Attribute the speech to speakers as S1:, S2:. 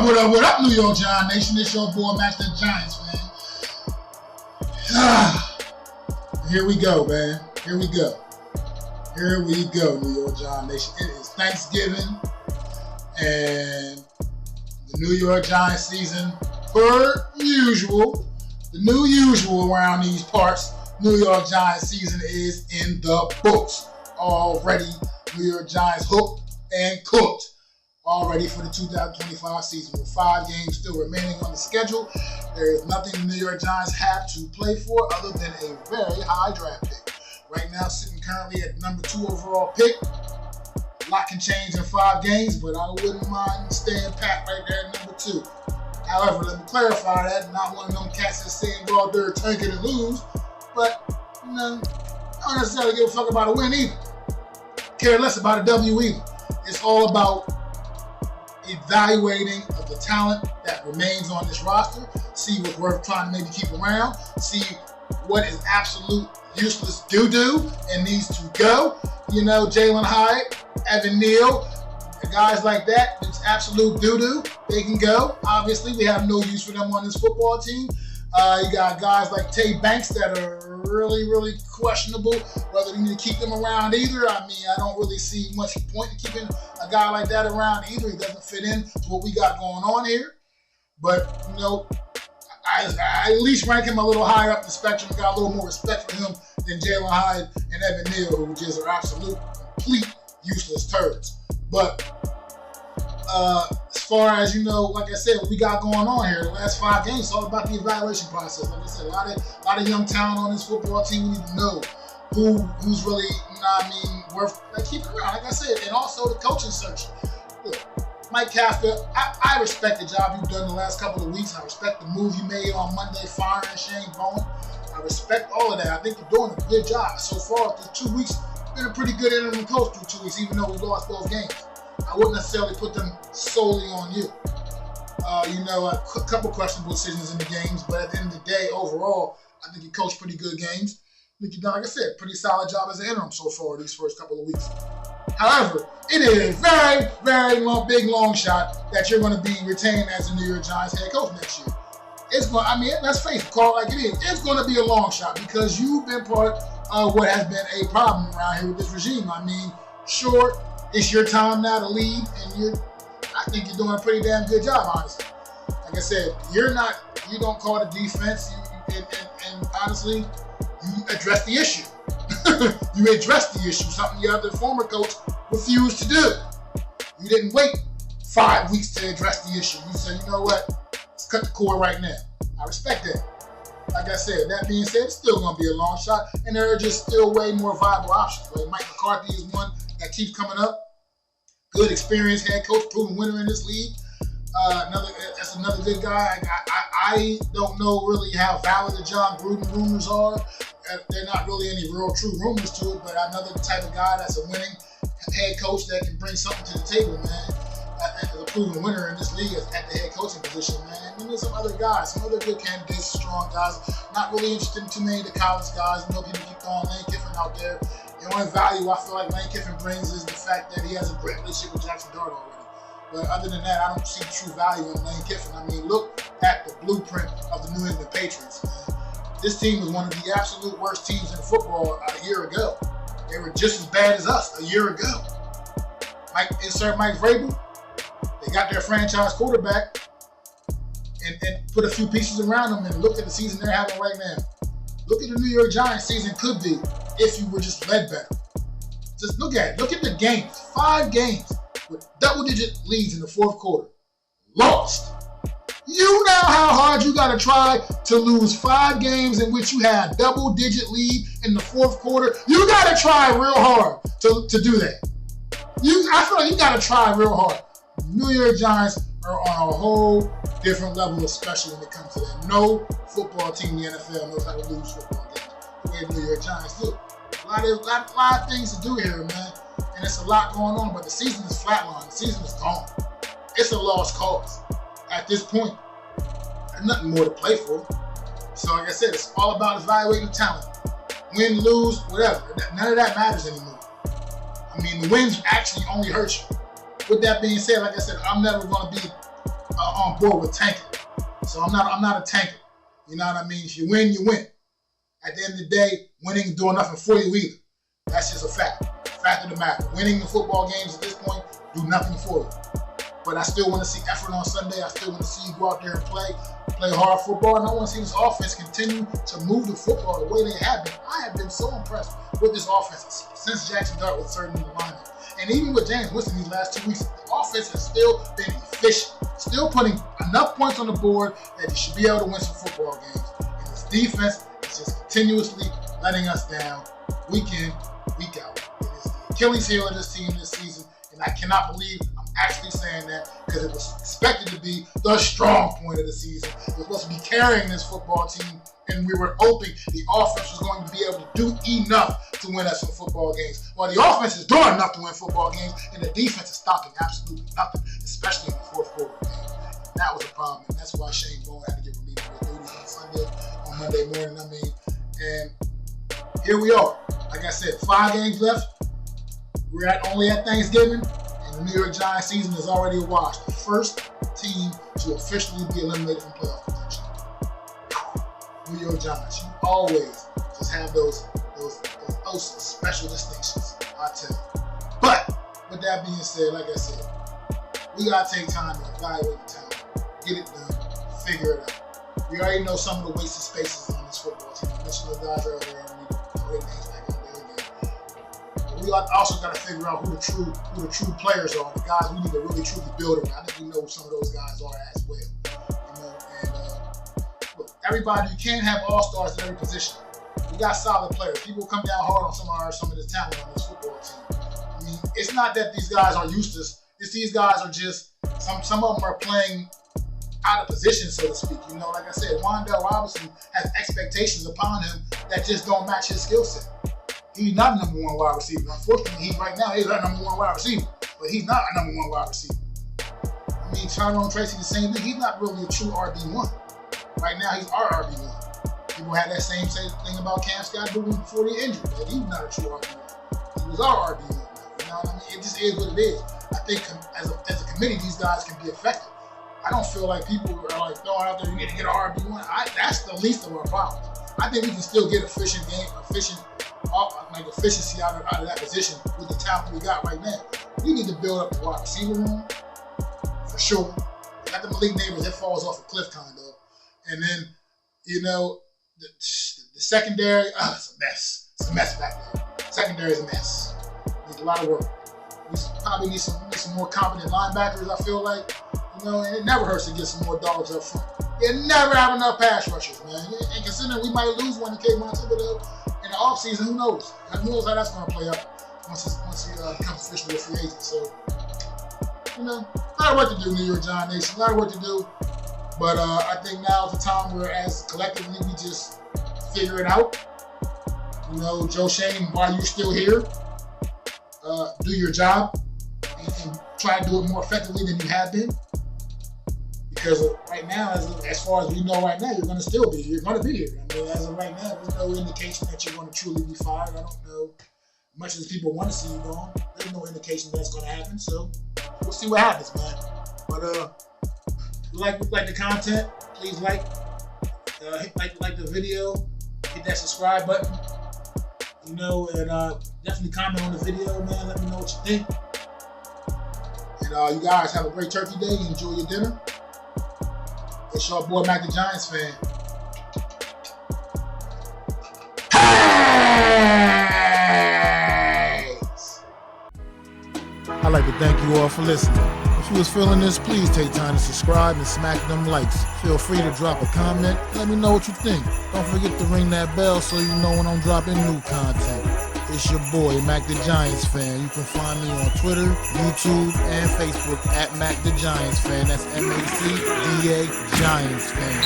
S1: What up, New York Giants Nation? It's your boy, MacDaGiantsFan. Here we go, man. Here we go, New York Giants Nation. It is Thanksgiving, and the New York Giants season, per usual, the new usual around these parts, New York Giants season is in the books already. New York Giants hooked and cooked already for the 2025 season. With 5 games still remaining on the schedule, there is nothing the New York Giants have to play for other than a very high draft pick. Right now, sitting currently at number 2 overall pick. A lot can change in 5 games, but I wouldn't mind staying pat right there at number 2. However, let me clarify that. Not one of them cats that's saying go out there, tank it and lose. But, I don't necessarily give a fuck about a win either. Care less about a W either. It's all about evaluating of the talent that remains on this roster, see what's worth trying to maybe keep around, see what is absolute useless doo-doo and needs to go. Jalen Hyatt, Evan Neal, guys like that, it's absolute doo-doo. They can go. Obviously, we have no use for them on this football team. You got guys like Tay Banks that are really, really questionable whether you need to keep them around either. I don't really see much point in keeping a guy like that around either. He doesn't fit in to what we got going on here. But, I at least rank him a little higher up the spectrum. Got a little more respect for him than Jalen Hyatt and Evan Neal, who just are absolute, complete useless turds. But as far as, like I said, what we got going on here, the last 5 games, it's all about the evaluation process. Like I said, a lot of young talent on this football team. We need to know who's really, worth keeping around. Like I said, and also the coaching search. Look, Mike Kafka, I respect the job you've done the last couple of weeks. I respect the move you made on Monday firing Shane Bowen. I respect all of that. I think you're doing a good job. So far, through 2 weeks, been a pretty good interim coach through 2 weeks, even though we lost those games. I wouldn't necessarily put them solely on you. A couple questionable decisions in the games, but at the end of the day, overall, I think you coached pretty good games. I think you've done, like I said, pretty solid job as an interim so far these first couple of weeks. However, it is a very, very long shot that you're going to be retained as the New York Giants head coach next year. It's going. Let's face it, call it like it is. It's going to be a long shot because you've been part of what has been a problem around here with this regime. Sure, it's your time now to lead, and I think you're doing a pretty damn good job, honestly. Like I said, you don't call the defense, and honestly, you address the issue. You addressed the issue, something your other former coach refused to do. You didn't wait 5 weeks to address the issue. You said, you know what, let's cut the cord right now. I respect that. Like I said, that being said, it's still going to be a long shot, and there are just still way more viable options. Like Mike McCarthy is one that keeps coming up. Good, experienced head coach, proven winner in this league. That's another good guy. I don't know really how valid the John Gruden rumors are. They're not really any real true rumors to it, but another type of guy that's a winning head coach that can bring something to the table, man. As a proven winner in this league at the head coaching position, man. And there's some other guys, some other good candidates, strong guys. Not really interested in too many of the college guys. People keep throwing Lane Kiffin out there. The only value I feel like Lane Kiffin brings is the fact that he has a great relationship with Jackson Dart already. But other than that, I don't see true value in Lane Kiffin. Look at the blueprint of the New England Patriots, man. This team was one of the absolute worst teams in football a year ago. They were just as bad as us a year ago. Mike Vrabel. They got their franchise quarterback and put a few pieces around them, and look at the season they're having right now. Look at the New York Giants season could be if you were just led better. Just look at it. Look at the games. 5 games with double-digit leads in the fourth quarter. Lost. You know how hard you got to try to lose 5 games in which you had double-digit lead in the fourth quarter. You got to try real hard to do that. I feel like you got to try real hard. New York Giants are on a whole different level, especially when it comes to that. No football team in the NFL knows how to lose football games the way the New York Giants do. A lot of things to do here, man. And it's a lot going on, but the season is flatlined. The season is gone. It's a lost cause at this point. There's nothing more to play for. So like I said, it's all about evaluating the talent. Win, lose, whatever. None of that matters anymore. The wins actually only hurt you. With that being said, like I said, I'm never going to be on board with tanking. So I'm not a tanker. You know what I mean? If you win, you win. At the end of the day, winning is doing nothing for you either. That's just a fact. Fact of the matter. Winning the football games at this point do nothing for you. But I still want to see effort on Sunday. I still want to see you go out there and play hard football. And I want to see this offense continue to move the football the way they have been. I have been so impressed with this offense since Jackson Dart was starting in the lineup. And even with James Winston these last 2 weeks, the offense has still been efficient. Still putting enough points on the board that you should be able to win some football games. And this defense is just continuously letting us down week in, week out. It is the Achilles heel of this team this season. And I cannot believe I'm actually saying that because it was expected to be the strong point of the season. It was supposed to be carrying this football team, and we were hoping the offense was going to be able to do enough to win us some football games. Well, the offense is doing enough to win football games, and the defense is stopping absolutely nothing, especially in the fourth quarter game. And that was a problem, and that's why Shane Bowen had to get relieved from his duties on Monday morning. And here we are. Like I said, 5 games left. We're only at Thanksgiving, and the New York Giants season is already a wash. The first team to officially be eliminated from playoff contention. New York Giants. You always just have those special distinctions, I tell you. But with that being said, like I said, we gotta take time to evaluate the talent, get it done, figure it out. We already know some of the wasted spaces on this football team. I mentioned the guys earlier, and we know their names back on there again. But we also got to figure out who the true players are, the guys we need to really truly build around. I think we know who some of those guys are as well. You know, and look, everybody, you can't have all-stars in every position. We got solid players. People come down hard on some of the talent on this football team. I mean, it's not that these guys are useless. It's these guys are just some of them are playing out of position, so to speak. You know, like I said, Wan'Dale Robinson has expectations upon him that just don't match his skill set. He's not a number 1 wide receiver. Unfortunately, right now he's our number 1 wide receiver, but he's not a number 1 wide receiver. I mean, Tyrone Tracy, the same thing. He's not really a true RB1. Right now, he's our RB1. People had that same thing about Cam Scott before the injury. That he's not a true RB1. He was our RB1. You know what I mean? It just is what it is. I think as a committee, these guys can be effective. I don't feel like people are like throwing out there, you need to get an RB1. That's the least of our problems. I think we can still get efficiency out of that position with the talent we got right now. We need to build up the wide receiver room, for sure. Got the Malik Neighbors, that falls off a cliff kind of. And then, you know, the secondary, it's a mess. It's a mess back there. Secondary is a mess. Needs a lot of work. We probably need some more competent linebackers, I feel like. You know, and it never hurts to get some more dogs up front. You never have enough pass rushers, man. And considering we might lose one to Kayvon Thibodeau in the offseason, who knows? Who knows how that's going to play out once he becomes officially a free agent. So, you know, a lot of work to do, New York Giant Nation. A lot of work to do. But I think now is the time where, as collectively, we just figure it out. You know, Joe Shane, while you're still here, do your job and try to do it more effectively than you have been. Because right now, as far as we know right now, you're going to still be here. You're going to be here. I mean, as of right now, there's no indication that you're going to truly be fired. I don't know. Much as people want to see you gone, there's no indication that's going to happen. So we'll see what happens, man. But if you like the content, please like the video, hit that subscribe button. You know, and definitely comment on the video, man. Let me know what you think. And you guys have a great Turkey Day. Enjoy your dinner. It's your boy MacDaGiantsFan. I'd like to thank you all for listening. If you was feeling this, please take time to subscribe and smack them likes. Feel free to drop a comment. Let me know what you think. Don't forget to ring that bell so you know when I'm dropping new content. It's your boy, MacDaGiantsFan. You can find me on Twitter, YouTube, and Facebook at MacDaGiantsFan. That's MacDa Giants Fan.